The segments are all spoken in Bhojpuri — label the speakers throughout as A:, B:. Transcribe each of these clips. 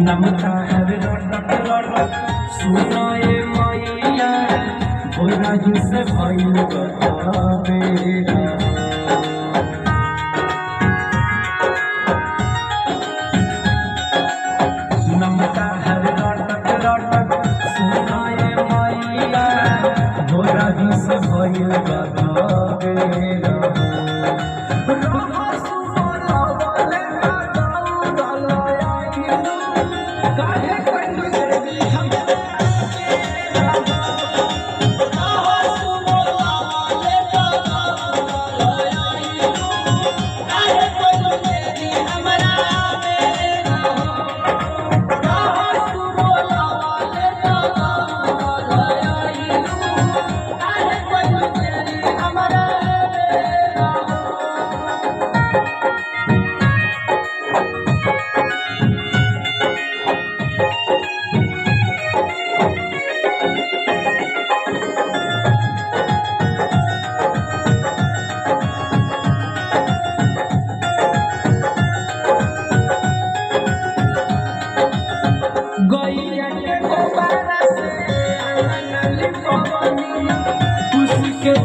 A: नमता हर रटक रटक सुनाए मैया भोला ही से भइल बेरा। नमता हर रटक रटक सुनाए मैया भोला ही से भइल बेरा।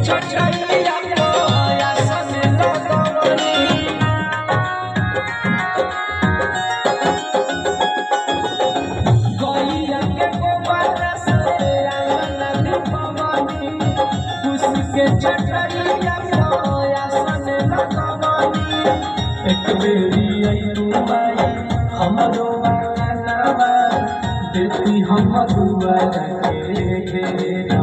A: छठैया आसन लगवनी गैया के गोबर से आंगन लिपवनी खुशी के छठैया आसन लगवनी। एक बेरी अइतू माई हमरो आंगनवा देती हम दुआर के घेरा।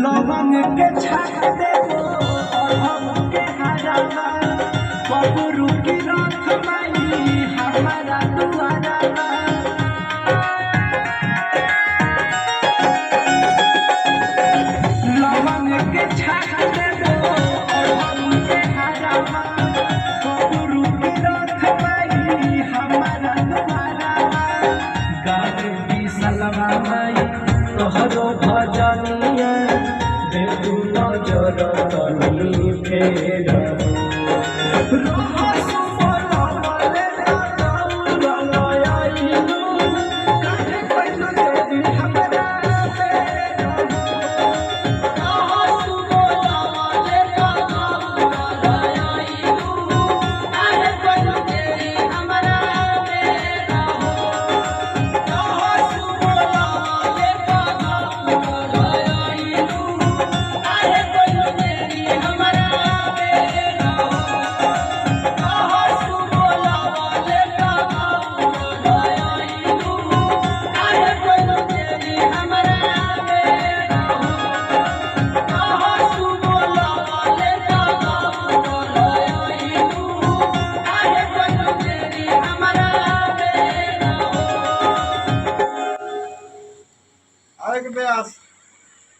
A: लवंग के छाक देबो अरहर के हरावा बबरू की रथ माई हमारा दुआरावा। लवंग के छाक देबो अरहर के हरावा बबरू की रथ माई हमारा दुआरावा। गावे बिसलवा माई तोहरो भजनिया दे तू नजर तनी फेर।